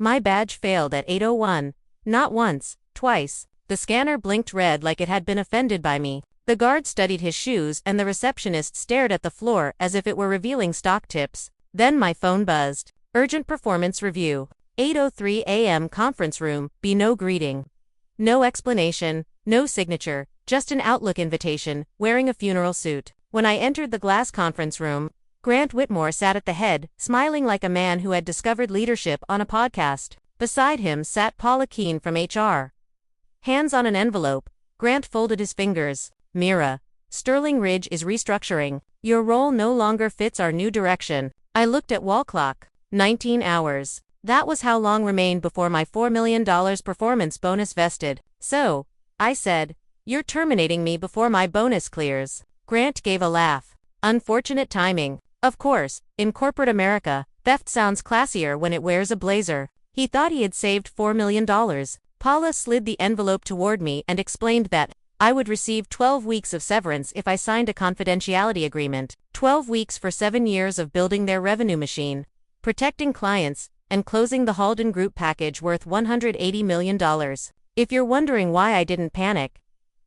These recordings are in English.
My badge failed at 8:01. Not once, twice. The scanner blinked red like it had been offended by me. The guard studied his shoes and the receptionist stared at the floor as if it were revealing stock tips. Then my phone buzzed. Urgent performance review. 8:03 a.m. conference room, be no greeting. No explanation, no signature, just an Outlook invitation, wearing a funeral suit. When I entered the glass conference room, Grant Whitmore sat at the head, smiling like a man who had discovered leadership on a podcast. Beside him sat Paula Keene from HR. Hands on an envelope, Grant folded his fingers. Mira, Sterling Ridge is restructuring. Your role no longer fits our new direction. I looked at wall clock. 19 hours. That was how long remained before my $4 million performance bonus vested. So, I said, you're terminating me before my bonus clears. Grant gave a laugh. Unfortunate timing. Of course, in corporate America, theft sounds classier when it wears a blazer. He thought he had saved $4 million. Paula slid the envelope toward me and explained that I would receive 12 weeks of severance if I signed a confidentiality agreement. 12 weeks for 7 years of building their revenue machine, protecting clients, and closing the Halden Group package worth $180 million. If you're wondering why I didn't panic,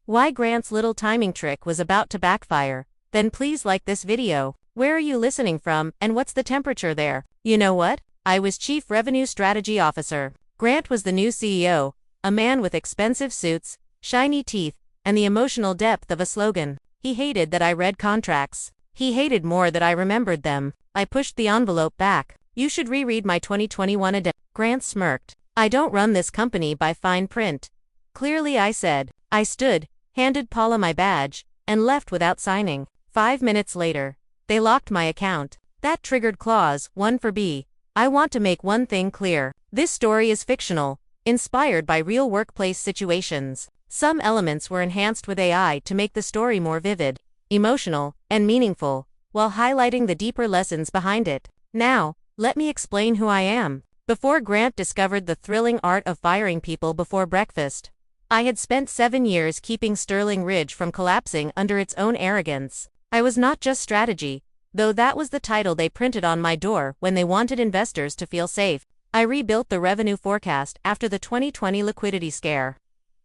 why Grant's little timing trick was about to backfire, then please like this video. Where are you listening from, and what's the temperature there? You know what? I was Chief Revenue Strategy Officer. Grant was the new CEO, a man with expensive suits, shiny teeth, and the emotional depth of a slogan. He hated that I read contracts. He hated more that I remembered them. I pushed the envelope back. You should reread my 2021 addendum. Grant smirked. I don't run this company by fine print. Clearly, I said. I stood, handed Paula my badge, and left without signing. 5 minutes later, they locked my account. That triggered clause 1 for B. I want to make one thing clear. This story is fictional, inspired by real workplace situations. Some elements were enhanced with AI to make the story more vivid, emotional, and meaningful, while highlighting the deeper lessons behind it. Now, let me explain who I am. Before Grant discovered the thrilling art of firing people before breakfast, I had spent 7 years keeping Sterling Ridge from collapsing under its own arrogance. I was not just strategy, though that was the title they printed on my door when they wanted investors to feel safe. I rebuilt the revenue forecast after the 2020 liquidity scare.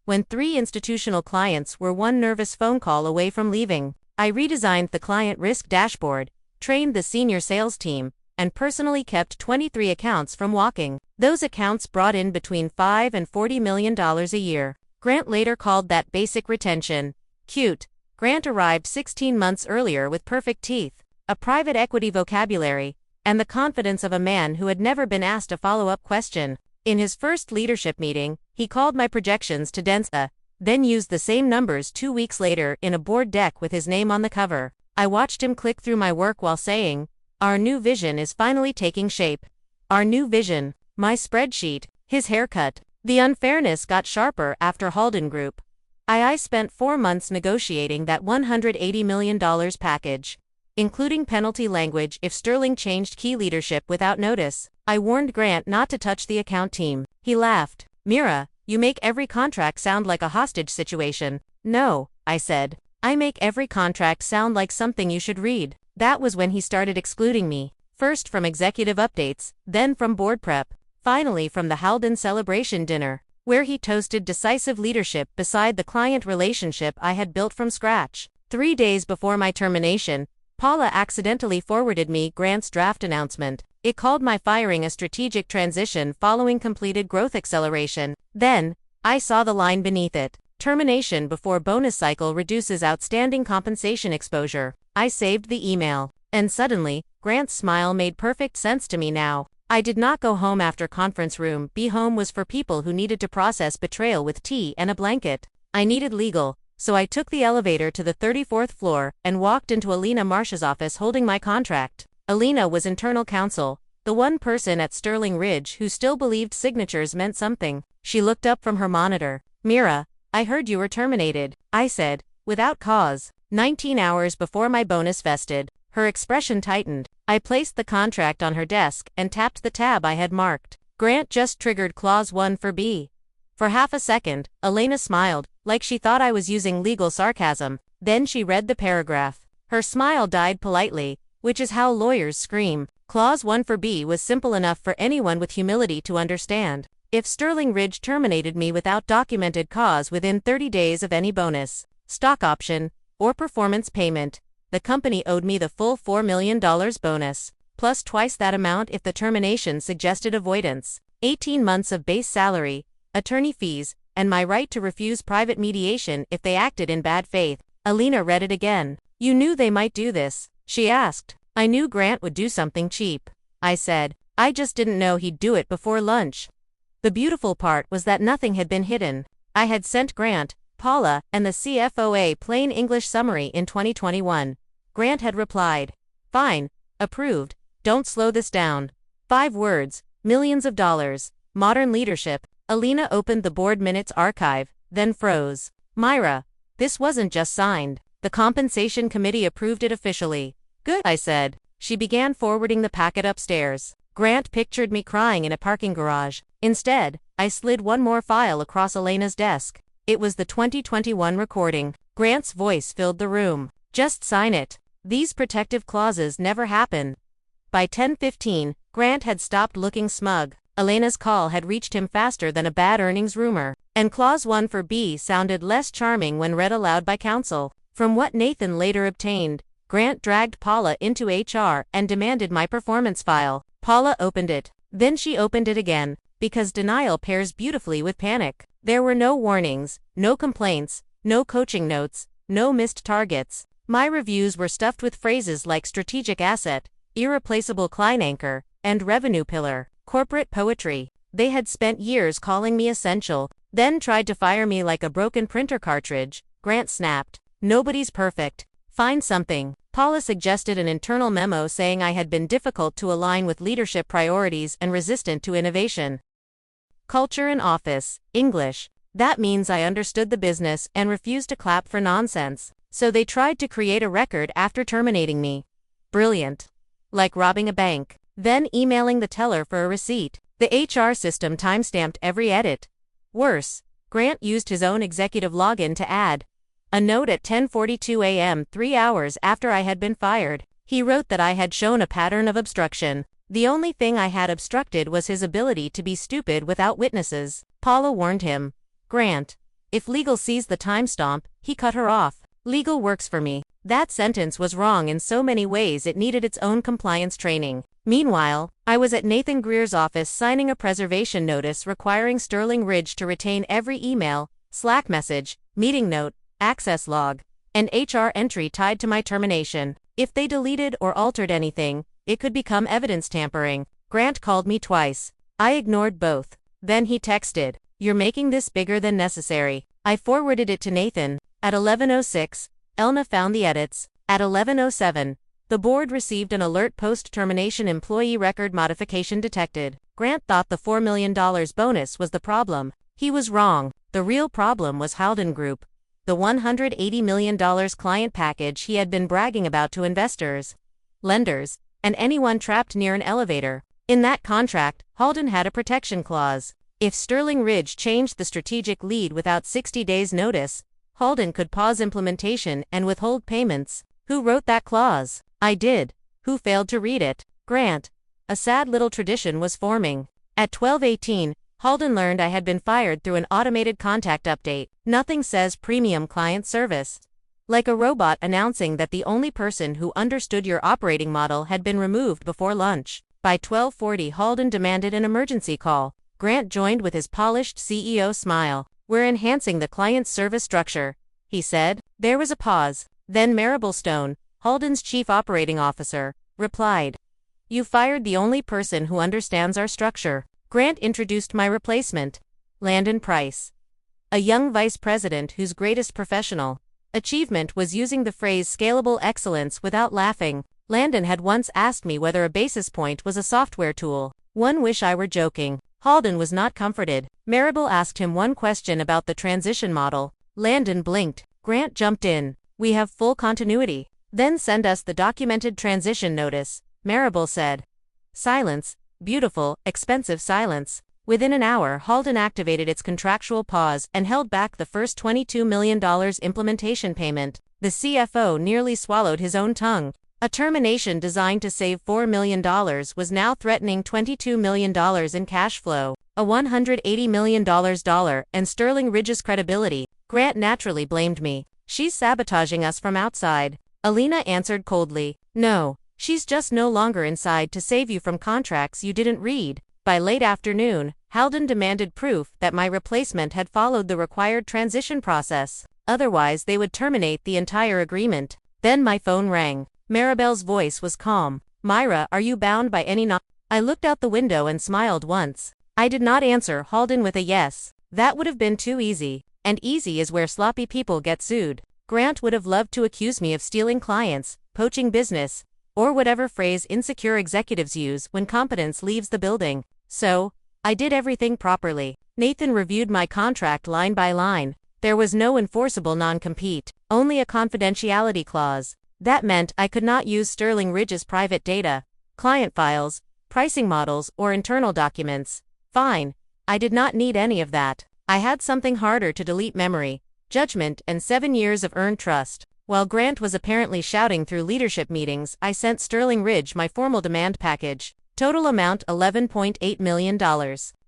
When 3 institutional clients were one nervous phone call away from leaving, I redesigned the client risk dashboard, trained the senior sales team, and personally kept 23 accounts from walking. Those accounts brought in between $5 and $40 million a year. Grant later called that basic retention cute. Grant arrived 16 months earlier with perfect teeth, a private equity vocabulary, and the confidence of a man who had never been asked a follow-up question. In his first leadership meeting, he called my projections to Densa, then used the same numbers 2 weeks later in a board deck with his name on the cover. I watched him click through my work while saying, "Our new vision is finally taking shape." Our new vision, my spreadsheet, his haircut. The unfairness got sharper after Halden Group. I spent 4 months negotiating that $180 million package, including penalty language if Sterling changed key leadership without notice. I warned Grant not to touch the account team. He laughed. Mira, you make every contract sound like a hostage situation. No, I said. I make every contract sound like something you should read. That was when he started excluding me. First from executive updates, then from board prep, finally from the Halden celebration dinner, where he toasted decisive leadership beside the client relationship I had built from scratch. 3 days before my termination, Paula accidentally forwarded me Grant's draft announcement. It called my firing a strategic transition following completed growth acceleration. Then, I saw the line beneath it. Termination before bonus cycle reduces outstanding compensation exposure. I saved the email. And suddenly, Grant's smile made perfect sense to me now. I did not go home after conference room. Be home was for people who needed to process betrayal with tea and a blanket. I needed legal, so I took the elevator to the 34th floor and walked into Alina Marsh's office holding my contract. Alina was internal counsel, the one person at Sterling Ridge who still believed signatures meant something. She looked up from her monitor. Mira, I heard you were terminated, I said, without cause. 19 hours before my bonus vested. Her expression tightened. I placed the contract on her desk and tapped the tab I had marked. Grant just triggered clause 1 for B. For half a second, Elena smiled, like she thought I was using legal sarcasm. Then she read the paragraph. Her smile died politely, which is how lawyers scream. Clause 1 for B was simple enough for anyone with humility to understand. If Sterling Ridge terminated me without documented cause within 30 days of any bonus, stock option, or performance payment, the company owed me the full $4 million bonus, plus twice that amount if the termination suggested avoidance, 18 months of base salary, attorney fees, and my right to refuse private mediation if they acted in bad faith. Alina read it again. You knew they might do this? She asked. I knew Grant would do something cheap, I said. I just didn't know he'd do it before lunch. The beautiful part was that nothing had been hidden. I had sent Grant, Paula, and the CFO a plain English summary in 2021. Grant had replied, fine, approved, don't slow this down. 5 words, millions of dollars, modern leadership. Alina opened the board minutes archive, then froze. Myra, this wasn't just signed. The compensation committee approved it officially. Good, I said. She began forwarding the packet upstairs. Grant pictured me crying in a parking garage. Instead, I slid one more file across Elena's desk. It was the 2021 recording. Grant's voice filled the room. Just sign it. These protective clauses never happen. By 10:15, Grant had stopped looking smug. Elena's call had reached him faster than a bad earnings rumor. And Clause 1 for B sounded less charming when read aloud by counsel. From what Nathan later obtained, Grant dragged Paula into HR and demanded my performance file. Paula opened it. Then she opened it again, because denial pairs beautifully with panic. There were no warnings, no complaints, no coaching notes, no missed targets. My reviews were stuffed with phrases like strategic asset, irreplaceable client anchor, and revenue pillar. Corporate poetry. They had spent years calling me essential, then tried to fire me like a broken printer cartridge. Grant snapped. Nobody's perfect. Find something. Paula suggested an internal memo saying I had been difficult to align with leadership priorities and resistant to innovation. Culture in office. English. That means I understood the business and refused to clap for nonsense. So they tried to create a record after terminating me. Brilliant. Like robbing a bank. Then emailing the teller for a receipt. The HR system timestamped every edit. Worse, Grant used his own executive login to add a note at 10:42 a.m., 3 hours after I had been fired. He wrote that I had shown a pattern of obstruction. The only thing I had obstructed was his ability to be stupid without witnesses. Paula warned him. Grant. If legal sees the timestamp, he cut her off. Legal works for me. That sentence was wrong in so many ways it needed its own compliance training. Meanwhile, I was at Nathan Greer's office signing a preservation notice requiring Sterling Ridge to retain every email, Slack message, meeting note, access log, and HR entry tied to my termination. If they deleted or altered anything, it could become evidence tampering. Grant called me twice. I ignored both. Then he texted, "You're making this bigger than necessary." I forwarded it to Nathan. At 11:06, Elna found the edits. At 11:07, the board received an alert post-termination employee record modification detected. Grant thought the $4 million bonus was the problem. He was wrong. The real problem was Halden Group, the $180 million client package he had been bragging about to investors, lenders, and anyone trapped near an elevator. In that contract, Halden had a protection clause. If Sterling Ridge changed the strategic lead without 60 days' notice, Halden could pause implementation and withhold payments. Who wrote that clause? I did. Who failed to read it? Grant. A sad little tradition was forming. At 12:18, Halden learned I had been fired through an automated contact update. Nothing says premium client service like a robot announcing that the only person who understood your operating model had been removed before lunch. By 12:40, Halden demanded an emergency call. Grant joined with his polished CEO smile. "We're enhancing the client service structure," he said. There was a pause. Then Maribel Stone, Halden's chief operating officer, replied, "You fired the only person who understands our structure." Grant introduced my replacement, Landon Price, a young vice president whose greatest professional achievement was using the phrase scalable excellence without laughing. Landon had once asked me whether a basis point was a software tool. One wish I were joking. Halden was not comforted. Maribel asked him one question about the transition model. Landon blinked. Grant jumped in. "We have full continuity." "Then send us the documented transition notice," Maribel said. Silence. Beautiful, expensive silence. Within an hour, Halden activated its contractual pause and held back the first $22 million implementation payment. The CFO nearly swallowed his own tongue. A termination designed to save $4 million was now threatening $22 million in cash flow, a $180 million and Sterling Ridge's credibility. Grant naturally blamed me. She's sabotaging us from outside. Alina answered coldly. No, she's just no longer inside to save you from contracts you didn't read. By late afternoon, Halden demanded proof that my replacement had followed the required transition process. Otherwise, they would terminate the entire agreement. Then my phone rang. Maribel's voice was calm. Myra, are you bound by any I looked out the window and smiled once. I did not answer Halden with a yes. That would have been too easy. And easy is where sloppy people get sued. Grant would have loved to accuse me of stealing clients, poaching business, or whatever phrase insecure executives use when competence leaves the building. So, I did everything properly. Nathan reviewed my contract line by line. There was no enforceable non-compete, only a confidentiality clause. That meant I could not use Sterling Ridge's private data, client files, pricing models, or internal documents. Fine. I did not need any of that. I had something harder to delete: memory, judgment, and 7 years of earned trust. While Grant was apparently shouting through leadership meetings, I sent Sterling Ridge my formal demand package. Total amount $11.8 million.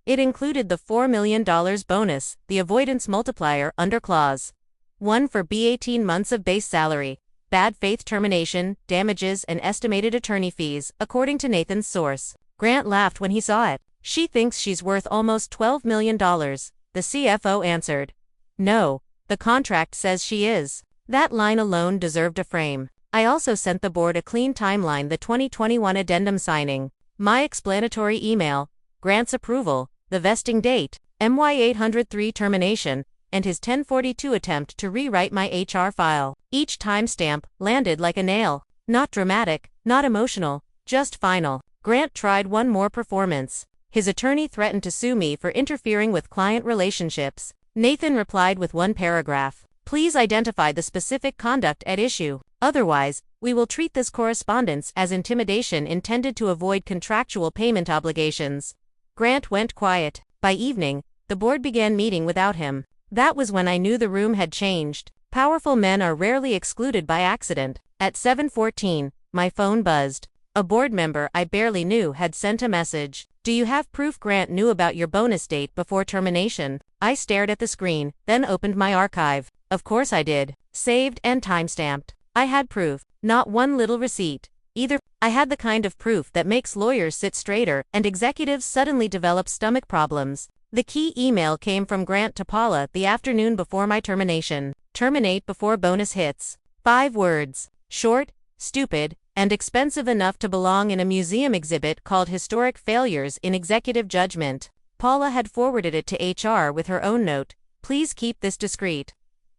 It included the $4 million bonus, the avoidance multiplier under clause 1 for B18 months of base salary, bad faith termination, damages, and estimated attorney fees, according to Nathan's source. Grant laughed when he saw it. She thinks she's worth almost $12 million, the CFO answered. No, the contract says she is. That line alone deserved a frame. I also sent the board a clean timeline: the 2021 addendum signing, my explanatory email, Grant's approval, the vesting date, MY 803 termination, and his 1042 attempt to rewrite my HR file. Each timestamp landed like a nail. Not dramatic, not emotional, just final. Grant tried one more performance. His attorney threatened to sue me for interfering with client relationships. Nathan replied with one paragraph. Please identify the specific conduct at issue. Otherwise, we will treat this correspondence as intimidation intended to avoid contractual payment obligations. Grant went quiet. By evening, the board began meeting without him. That was when I knew the room had changed. Powerful men are rarely excluded by accident. At 7:14, my phone buzzed. A board member I barely knew had sent a message. Do you have proof Grant knew about your bonus date before termination? I stared at the screen, then opened my archive. Of course I did. Saved and timestamped. I had proof, not one little receipt. Either. I had the kind of proof that makes lawyers sit straighter and executives suddenly develop stomach problems. The key email came from Grant to Paula the afternoon before my termination. Terminate before bonus hits. 5 words. Short, stupid, and expensive enough to belong in a museum exhibit called Historic Failures in Executive Judgment. Paula had forwarded it to HR with her own note. Please keep this discreet.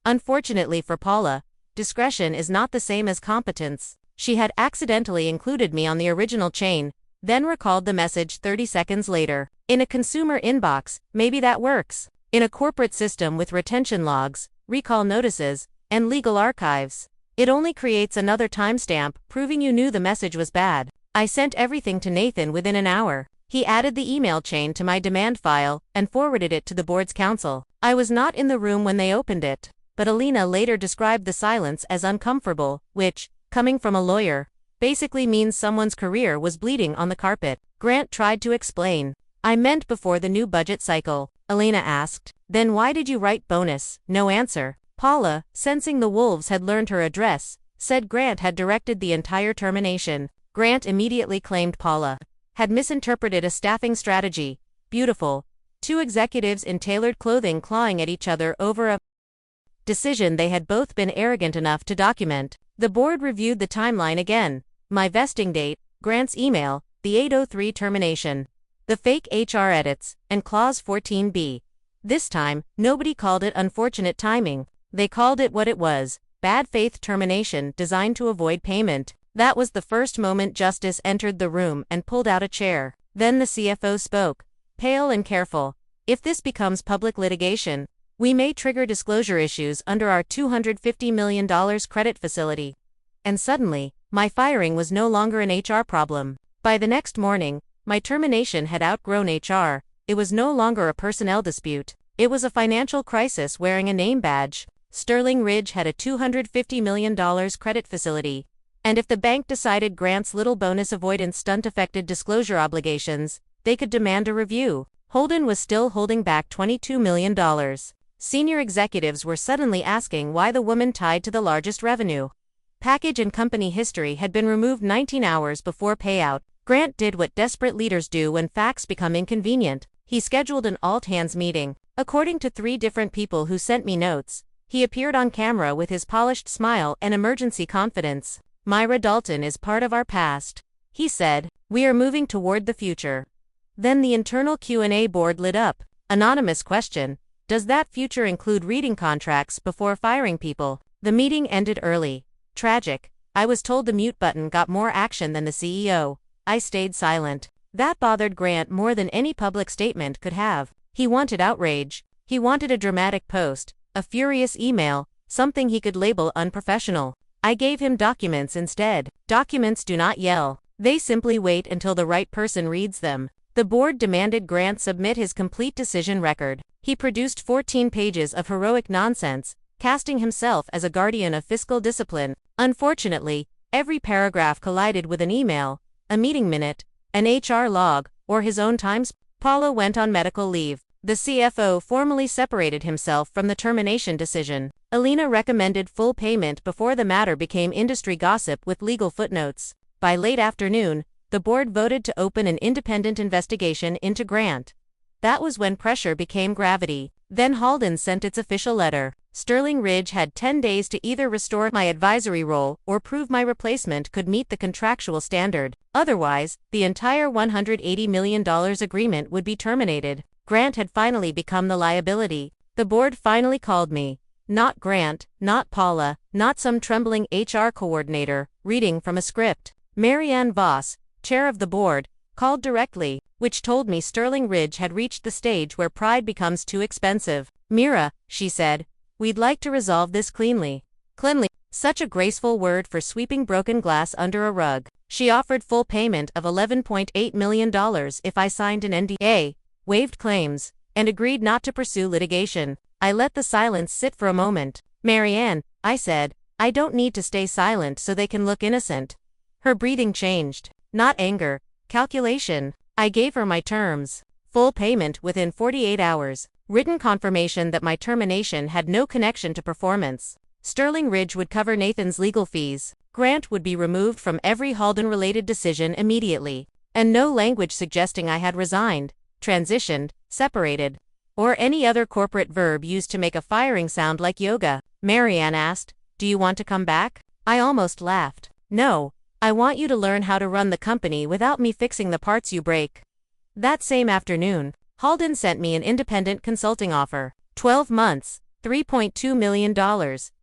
Unfortunately for Paula, discretion is not the same as competence. She had accidentally included me on the original chain, then recalled the message 30 seconds later. In a consumer inbox, maybe that works. In a corporate system with retention logs, recall notices, and legal archives, it only creates another timestamp, proving you knew the message was bad. I sent everything to Nathan within an hour. He added the email chain to my demand file and forwarded it to the board's counsel. I was not in the room when they opened it, but Alina later described the silence as uncomfortable, which, coming from a lawyer, basically means someone's career was bleeding on the carpet. Grant tried to explain. I meant before the new budget cycle, Alina asked. Then why did you write bonus? No answer. Paula, sensing the wolves had learned her address, said Grant had directed the entire termination. Grant immediately claimed Paula had misinterpreted a staffing strategy. Beautiful. 2 executives in tailored clothing clawing at each other over a decision they had both been arrogant enough to document. The board reviewed the timeline again. My vesting date, Grant's email, the 803 termination, the fake HR edits, and Clause 14b. This time, nobody called it unfortunate timing. They called it what it was: bad faith termination designed to avoid payment. That was the first moment Justice entered the room and pulled out a chair. Then the CFO spoke, pale and careful. If this becomes public litigation, we may trigger disclosure issues under our $250 million credit facility. And suddenly, my firing was no longer an HR problem. By the next morning, my termination had outgrown HR. It was no longer a personnel dispute. It was a financial crisis wearing a name badge. Sterling Ridge had a $250 million credit facility. And if the bank decided Grant's little bonus avoidance stunt affected disclosure obligations, they could demand a review. Halden was still holding back $22 million. Senior executives were suddenly asking why the woman tied to the largest revenue package in company history had been removed 19 hours before payout. Grant did what desperate leaders do when facts become inconvenient. He scheduled an all-hands meeting. According to 3 different people who sent me notes, he appeared on camera with his polished smile and emergency confidence. "Myra Dalton is part of our past," he said. "We are moving toward the future." Then the internal Q&A board lit up. Anonymous question: does that future include reading contracts before firing people? The meeting ended early. Tragic. I was told the mute button got more action than the CEO. I stayed silent. That bothered Grant more than any public statement could have. He wanted outrage. He wanted a dramatic post, a furious email, something he could label unprofessional. I gave him documents instead. Documents do not yell. They simply wait until the right person reads them. The board demanded Grant submit his complete decision record. He produced 14 pages of heroic nonsense, casting himself as a guardian of fiscal discipline. Unfortunately, every paragraph collided with an email, a meeting minute, an HR log, or his own times. Paula went on medical leave. The CFO formally separated himself from the termination decision. Alina recommended full payment before the matter became industry gossip with legal footnotes. By late afternoon, the board voted to open an independent investigation into Grant. That was when pressure became gravity. Then Halden sent its official letter. Sterling Ridge had 10 days to either restore my advisory role or prove my replacement could meet the contractual standard. Otherwise, the entire $180 million agreement would be terminated. Grant had finally become the liability. The board finally called me. Not Grant, not Paula, not some trembling HR coordinator, reading from a script. Marianne Voss, chair of the board, called directly, which told me Sterling Ridge had reached the stage where pride becomes too expensive. "Mira," she said, "we'd like to resolve this cleanly." Cleanly, such a graceful word for sweeping broken glass under a rug. She offered full payment of $11.8 million if I signed an NDA, waived claims, and agreed not to pursue litigation. I let the silence sit for a moment. "Marianne," I said, "I don't need to stay silent so they can look innocent." Her breathing changed. Not anger, calculation. I gave her my terms. Full payment within 48 hours. Written confirmation that my termination had no connection to performance. Sterling Ridge would cover Nathan's legal fees. Grant would be removed from every Halden-related decision immediately. And no language suggesting I had resigned, transitioned, separated, or any other corporate verb used to make a firing sound like yoga. Marianne asked, "Do you want to come back?" I almost laughed. "No. I want you to learn how to run the company without me fixing the parts you break." That same afternoon, Halden sent me an independent consulting offer. 12 months, $3.2 million,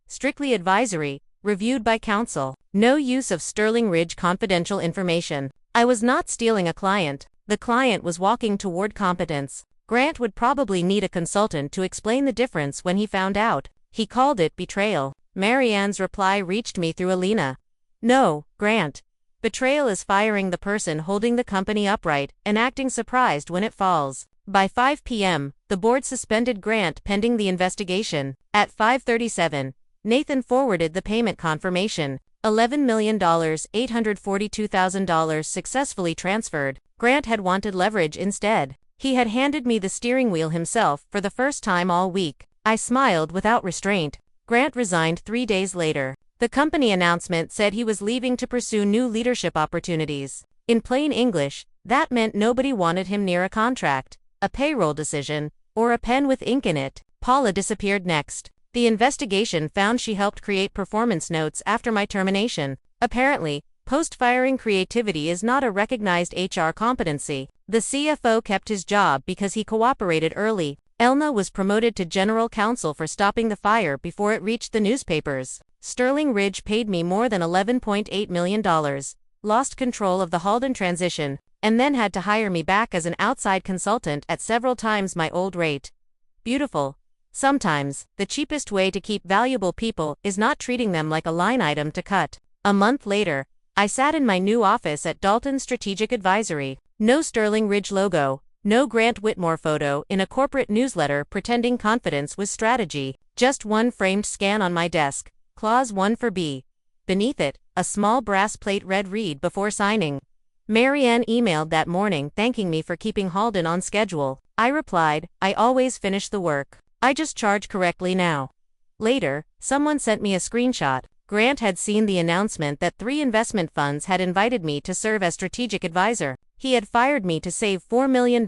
strictly advisory, reviewed by counsel. No use of Sterling Ridge confidential information. I was not stealing a client. The client was walking toward competence. Grant would probably need a consultant to explain the difference when he found out. He called it betrayal. Marianne's reply reached me through Alina. "No, Grant. Betrayal is firing the person holding the company upright and acting surprised when it falls." By 5 p.m., the board suspended Grant pending the investigation. At 5:37, Nathan forwarded the payment confirmation. $11,842,000 successfully transferred. Grant had wanted leverage instead. He had handed me the steering wheel himself for the first time all week. I smiled without restraint. Grant resigned 3 days later. The company announcement said he was leaving to pursue new leadership opportunities. In plain English, that meant nobody wanted him near a contract, a payroll decision, or a pen with ink in it. Paula disappeared next. The investigation found she helped create performance notes after my termination. Apparently, post-firing creativity is not a recognized HR competency. The CFO kept his job because he cooperated early. Elna was promoted to general counsel for stopping the fire before it reached the newspapers. Sterling Ridge paid me more than $11.8 million, lost control of the Halden transition, and then had to hire me back as an outside consultant at several times my old rate. Beautiful. Sometimes, the cheapest way to keep valuable people is not treating them like a line item to cut. A month later, I sat in my new office at Dalton Strategic Advisory. No Sterling Ridge logo, no Grant Whitmore photo in a corporate newsletter pretending confidence was strategy. Just one framed scan on my desk. Clause 1 for B. Beneath it, a small brass plate read "Read before signing." Marianne emailed that morning thanking me for keeping Halden on schedule. I replied, "I always finish the work. I just charge correctly now." Later, someone sent me a screenshot. Grant had seen the announcement that 3 investment funds had invited me to serve as strategic advisor. He had fired me to save $4 million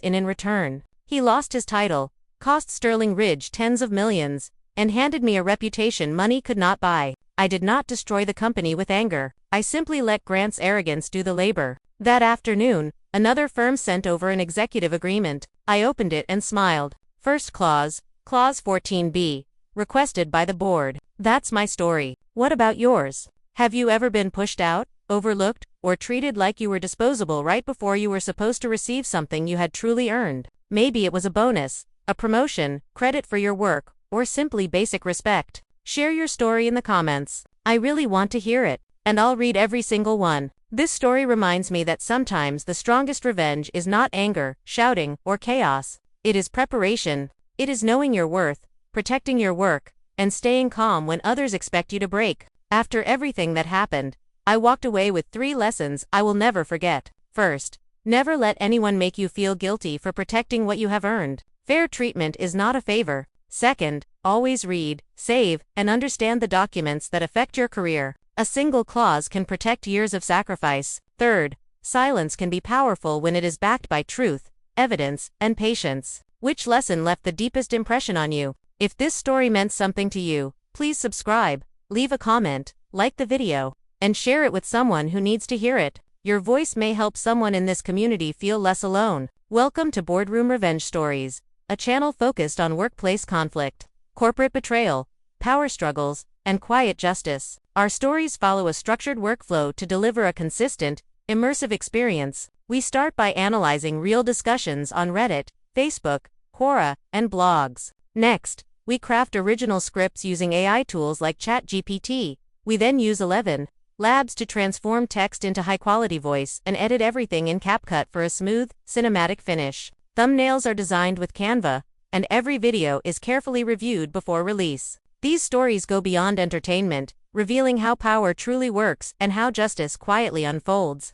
in return. He lost his title, cost Sterling Ridge tens of millions, and handed me a reputation money could not buy. I did not destroy the company with anger. I simply let Grant's arrogance do the labor. That afternoon, another firm sent over an executive agreement. I opened it and smiled. First clause, Clause 14B, requested by the board. That's my story. What about yours? Have you ever been pushed out, overlooked, or treated like you were disposable right before you were supposed to receive something you had truly earned? Maybe it was a bonus, a promotion, credit for your work, or simply basic respect. Share your story in the comments. I really want to hear it, and I'll read every single one. This story reminds me that sometimes the strongest revenge is not anger, shouting, or chaos. It is preparation. It is knowing your worth, protecting your work, and staying calm when others expect you to break. After everything that happened, I walked away with 3 lessons I will never forget. First, never let anyone make you feel guilty for protecting what you have earned. Fair treatment is not a favor. Second, always read, save, and understand the documents that affect your career. A single clause can protect years of sacrifice. Third, silence can be powerful when it is backed by truth, evidence, and patience. Which lesson left the deepest impression on you? If this story meant something to you, please subscribe, leave a comment, like the video, and share it with someone who needs to hear it. Your voice may help someone in this community feel less alone. Welcome to Boardroom Revenge Stories, a channel focused on workplace conflict, corporate betrayal, power struggles, and quiet justice. Our stories follow a structured workflow to deliver a consistent, immersive experience. We start by analyzing real discussions on Reddit, Facebook, Quora, and blogs. Next, we craft original scripts using AI tools like ChatGPT. We then use 11 Labs to transform text into high-quality voice and edit everything in CapCut for a smooth, cinematic finish. Thumbnails are designed with Canva, and every video is carefully reviewed before release. These stories go beyond entertainment, revealing how power truly works and how justice quietly unfolds.